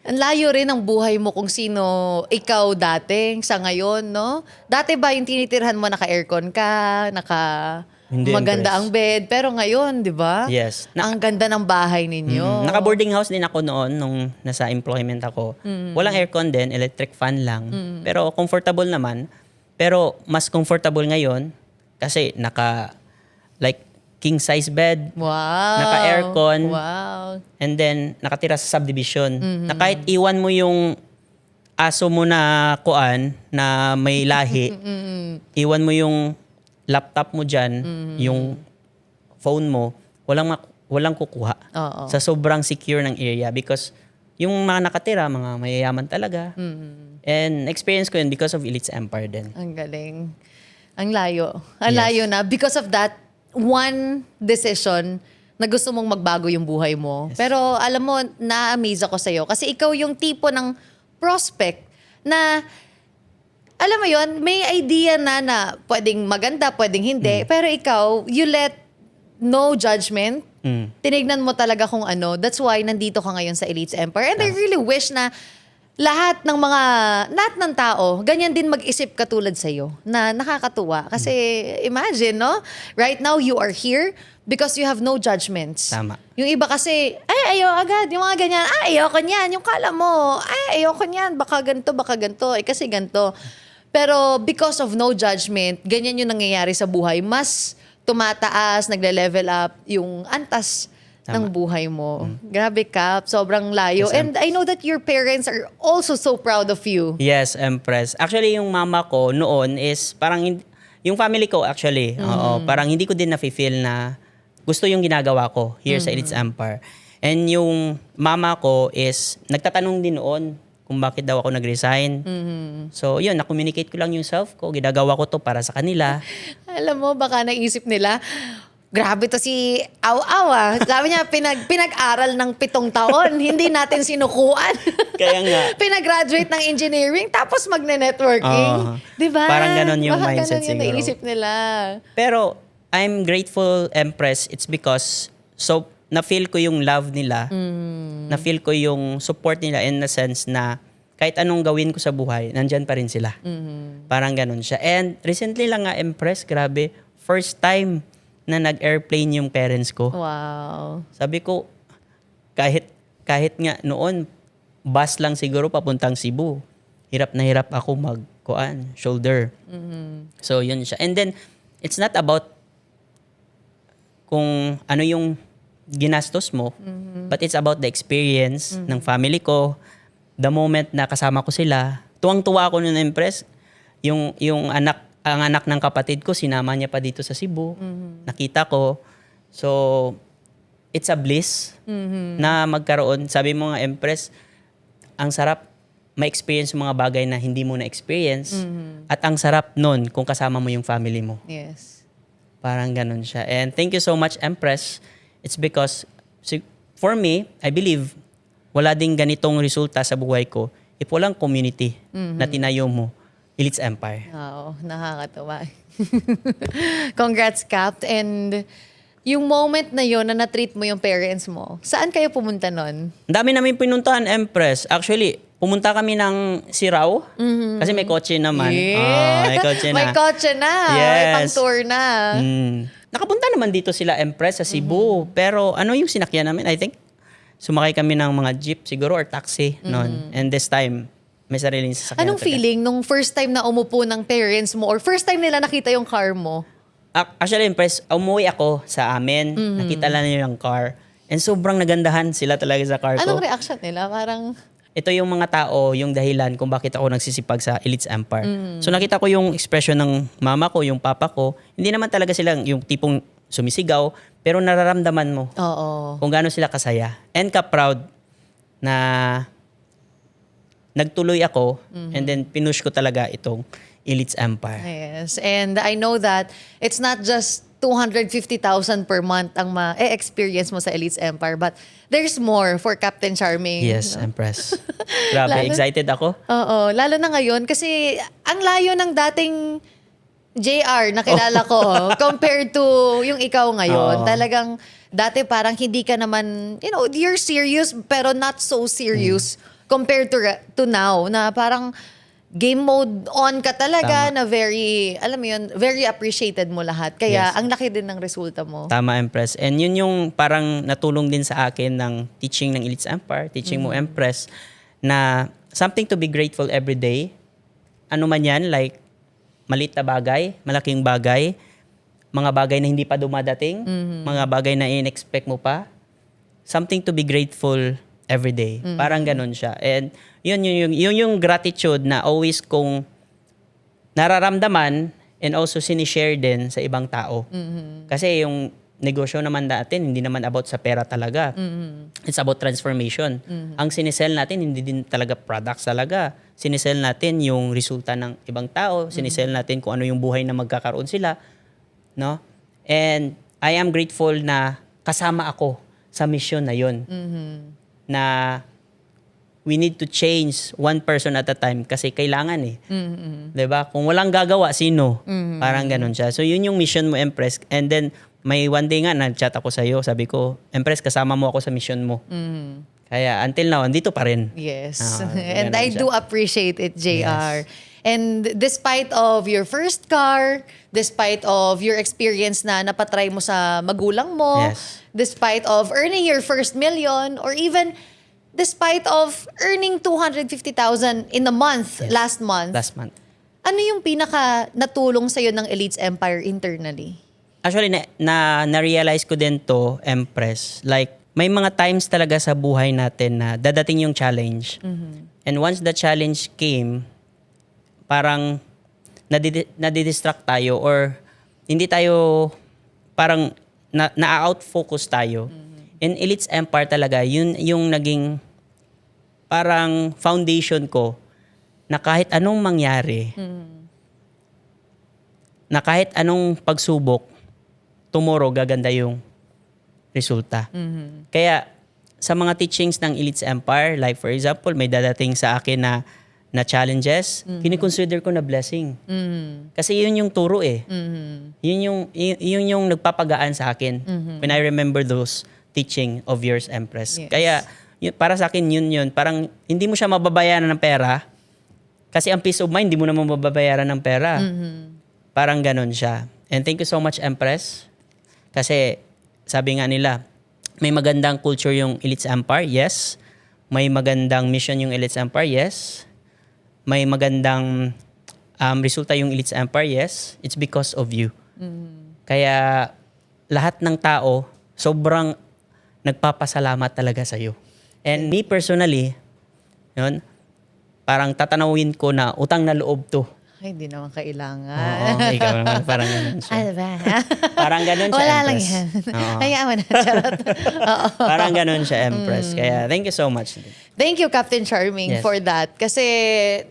Ang layo rin ng buhay mo kung sino ikaw dating sa ngayon, no? Dati ba yung tinitirhan mo naka-aircon ka, Hindi, maganda Empress. ang bed, pero ngayon, di ba? Yes. Ang ganda ng bahay ninyo. Naka-boarding house din ako noon nung nasa employment ako. Walang aircon din, electric fan lang. Pero comfortable naman. Pero mas comfortable ngayon kasi like king size bed, Wow. Naka-aircon. Wow. and then nakatira sa subdivision. Na kahit iwan mo yung aso mo na kuan na may lahi, iwan mo yung laptop mo dyan, yung phone mo, walang kukuha. Oo. Sa sobrang secure ng area because yung mga nakatira, mga mayayaman talaga. And experience ko yun because of Elite's Empire din. Ang galing. Ang layo. Ang Yes. layo na because of that one decision na gusto mong magbago yung buhay mo. Pero alam mo, na-amaze ako sa'yo kasi ikaw yung tipo ng prospect na alam mo yon, may idea na pwedeng maganda, pwedeng hindi. Pero ikaw, you let no judgment. Tinignan mo talaga kung ano. That's why nandito ka ngayon sa Elite's Empire. And I really wish na lahat ng tao, ganyan din mag-isip katulad sa'yo na nakakatuwa. Kasi imagine, no? Right now, you are here because you have no judgments. Tama. Yung iba kasi, ay, ayaw agad. Yung mga ganyan, ay, ayoko niyan. Yung kala mo, ay, ayoko niyan. Baka ganito. Eh, kasi ganito. Pero because of no judgment, ganyan yung nangyayari sa buhay. Mas tumataas, nagle-level up yung antas ng buhay mo. Grabe, Cap. Sobrang layo. Yes, And I know that your parents are also so proud of you. Yes, Empress. Actually, yung mama ko noon is parang, yung family ko actually, oo, parang hindi ko din nafe-feel na gusto yung ginagawa ko here sa Elite's Empire. And yung mama ko is, nagtatanong din noon kung bakit daw ako nag-resign. So, yun, na-communicate ko lang yung self ko. Ginagawa ko to para sa kanila. Alam mo, baka naisip nila, grabe to si Aw-Aw ah. Sabi niya, pinag-aral ng 7 taon. Hindi natin sinukuan. Kaya nga. Pinagraduate ng engineering, tapos magne-networking. Di ba? Parang ganon yung Baka mindset ganon yung siguro. naisip nila. Pero, I'm grateful, Empress. It's because, so, na-feel ko yung love nila. Na-feel ko yung support nila in the sense na kahit anong gawin ko sa buhay, nandyan pa rin sila. Parang ganun siya. And recently lang nga, Empress, grabe, first time na nag-airplane yung parents ko. Wow. Sabi ko, kahit nga noon, bus lang siguro papuntang Cebu. Hirap na hirap ako shoulder. So, yun siya. And then, it's not about kung ano yung ginastos mo, but it's about the experience ng family ko, the moment na kasama ko sila. Tuwang-tuwa ako nun, Empress. Yung ang anak ng kapatid ko, sinama niya pa dito sa Cebu. Nakita ko. So, it's a bliss na magkaroon. Sabi mo nga, Empress, ang sarap ma-experience yung mga bagay na hindi mo na-experience. At ang sarap nun kung kasama mo yung family mo. Yes. Parang ganun siya. And thank you so much, Empress. It's because, for me, I believe, wala ding ganitong resulta sa buhay ko if walang community na tinayo mo, Elites Empire. Oo, nakakatawa. Congrats, Cap. And yung moment na yun na na-treat mo yung parents mo, saan kayo pumunta nun? Ang dami namin pinuntahan, Empress. Actually, pumunta kami ng Sirao kasi may kotse naman. Yeah. May kotse na. May kotse na. May Yes. pang-tour na. Nakapunta naman dito sila, Empress, sa Cebu. Pero ano yung sinakyan namin? I think, sumakay kami ng mga jeep siguro or taxi noon. And this time, may sariling sasakyan. Anong na talaga. feeling nung first time na umupo ng parents mo or first time nila nakita yung car mo? Actually, Empress, umuwi ako sa amin. Nakita lang nila yung car. And sobrang nagandahan sila talaga sa car ko. Anong reaction nila? Parang, Ito yung mga tao, yung dahilan kung bakit ako nagsisipag sa Elites Empire. So nakita ko yung expression ng mama ko, yung papa ko. Hindi naman talaga sila yung tipong sumisigaw, pero nararamdaman mo oo. kung gaano sila kasaya. And ka-proud na nagtuloy ako and then pinush ko talaga itong Elites Empire. Yes. And I know that it's not just 250,000 per month ang ma-experience mo sa Elites Empire, but there's more for Captain Charming. Yes, no? Empress. Grabe, Lalo- excited ako. Oo. Lalo na ngayon kasi ang layo ng dating JR na kilala ko compared to yung ikaw ngayon. Oo. Talagang dati parang hindi ka naman, you're serious pero not so serious compared to now na parang game mode on ka talaga na very, alam mo yun, very appreciated mo lahat. Kaya Yes. ang laki din ng resulta mo. Tama, Empress. And yun yung parang natulong din sa akin ng teaching ng Elites Empire, teaching mo, Empress, na something to be grateful every day. Ano man yan, like maliit na bagay, malaking bagay, mga bagay na hindi pa dumadating, mga bagay na in-expect mo pa. Something to be grateful every day. Parang ganun siya. And yun yung gratitude na always kong nararamdaman and also sinishare din sa ibang tao. Kasi yung negosyo naman natin, hindi naman about sa pera talaga. It's about transformation. Ang sinisell natin, hindi din talaga products talaga. Sinisell natin yung resulta ng ibang tao. Sinisell natin kung ano yung buhay na magkakaroon sila. No? And I am grateful na kasama ako sa mission na yun. Na we need to change one person at a time kasi kailangan eh. 'Di ba? Kung walang gagawa, sino? Parang ganun siya. So yun yung mission mo, Empress. And then may one day nga nag-chat ako sa iyo, sabi ko, Empress, kasama mo ako sa mission mo. Kaya until now, andito pa rin. Yes. Ah, And ganun I siya. do appreciate it, JR. And despite of your first car, despite of your experience na napatry mo sa magulang mo, Yes. despite of earning your first million, or even despite of earning 250,000 in a month, last month, Last month. ano yung pinaka natulong sa'yo ng Elites Empire internally? Actually, na-realize ko din to, Empress. Like, may mga times talaga sa buhay natin na dadating yung challenge. And once the challenge came, parang nadidistract tayo or hindi tayo, parang na-out-focus tayo. In Elites Empire talaga, yun yung naging parang foundation ko na kahit anong mangyari, na kahit anong pagsubok, tomorrow gaganda yung resulta. Kaya sa mga teachings ng Elites Empire, like for example, may dadating sa akin na challenges, kinikonsider ko na blessing. Kasi yun yung turo eh. Yun yung nagpapagaan sa akin when I remember those teaching of yours, Empress. Yes. Kaya para sa akin yun. Parang hindi mo siya mababayaran ng pera kasi ang peace of mind, hindi mo naman mababayaran ng pera. Parang ganun siya. And thank you so much, Empress. Kasi sabi nga nila, may magandang culture yung Elites Empire, yes. May magandang mission yung Elites Empire, yes. May magandang resulta yung Elites Empire, yes. It's because of you. Kaya lahat ng tao, sobrang nagpapasalamat talaga sa'yo. And me personally, yun, parang tatanawin ko na utang na loob to Ay, hindi naman kailangan. Oo, ikaw naman, parang ganun siya. Ano ba? Parang ganun siya, Wala lang Empress. yan. Oo. Hayaan mo na. Charot. Oo. Parang ganun siya, Empress. Kaya thank you so much. Thank you, Captain Charming, Yes. for that. Kasi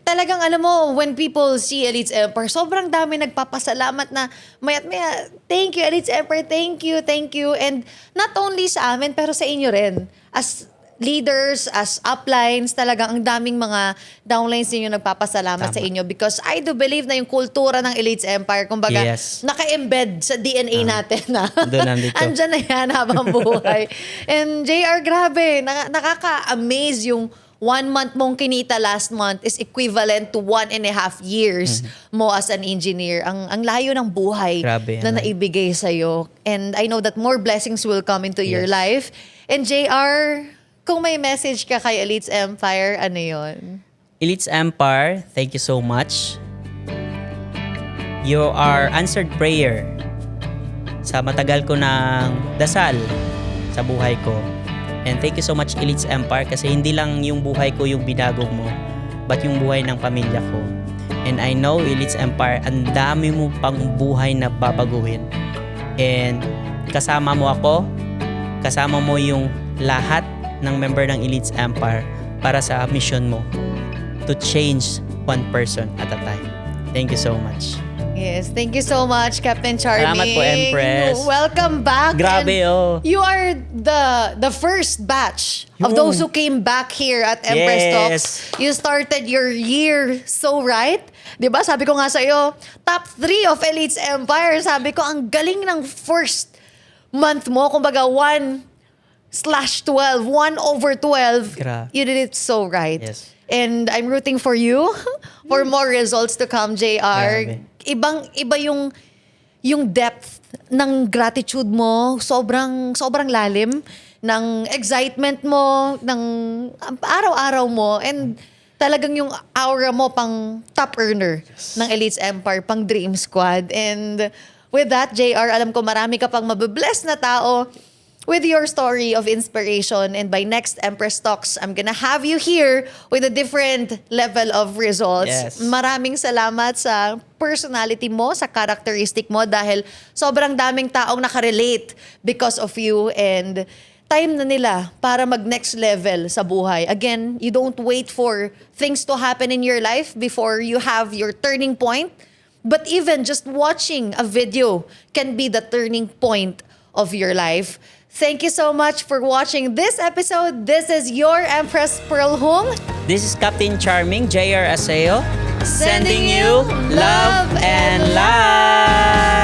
talagang alam mo, when people see Elites Empire, sobrang dami nagpapasalamat na mayat maya, thank you, Elites Empire, thank you, thank you. And not only sa amin, pero sa inyo rin. As leaders, as uplines, talagang ang daming mga downlines ninyo nagpapasalamat Tama. sa inyo because I do believe na yung kultura ng Elites Empire, kumbaga, Yes. naka-embed sa DNA natin na. Doon nandito. Andyan na yan habang buhay. And JR, grabe, nakaka-amaze yung 1 month mong kinita last month is equivalent to 1.5 years mo as an engineer. Ang layo ng buhay Grabe, na ano? naibigay sa'yo. And I know that more blessings will come into your Yes. life. And JR, kung may message ka kay Elites Empire, ano yon? Elites Empire, thank you so much. You are answered prayer sa matagal ko ng dasal sa buhay ko. And thank you so much, Elites Empire, kasi hindi lang yung buhay ko yung binago mo, but yung buhay ng pamilya ko. And I know, Elites Empire, ang dami mo pang buhay na babaguhin. And kasama mo ako, kasama mo yung lahat ng member ng Elites Empire para sa mission mo to change one person at a time. Thank you so much. Yes, thank you so much, Captain Charming. Salamat po, Empress. Welcome back. Grabe, And oh. You are the first batch of Yung- those who came back here at Empress Yes. Talks. You started your year so right. 'Di ba? Sabi ko nga sa iyo, top 3 of Elites Empire. Sabi ko, ang galing ng first month mo. Kumbaga, 1/12, 1/12. Grabe. You did it so right. Yes. And I'm rooting for you for more results to come, JR. Grabe. Iba yung depth ng gratitude mo, sobrang lalim ng excitement mo, ng araw-araw mo, and talagang yung aura mo pang top earner ng Elites Empire, pang Dream Squad. And with that, JR, alam ko marami ka pang mabibless na tao with your story of inspiration. And by next Empress Talks, I'm gonna have you here with a different level of results. Yes. Maraming salamat sa personality mo, sa characteristic mo, dahil sobrang daming taong nakarelate because of you, and time na nila para mag-next level sa buhay. Again, you don't wait for things to happen in your life before you have your turning point. But even just watching a video can be the turning point of your life. Thank you so much for watching this episode. This is your Empress Pearl Hung. This is Captain Charming, JR Aseo, Sending you love and light.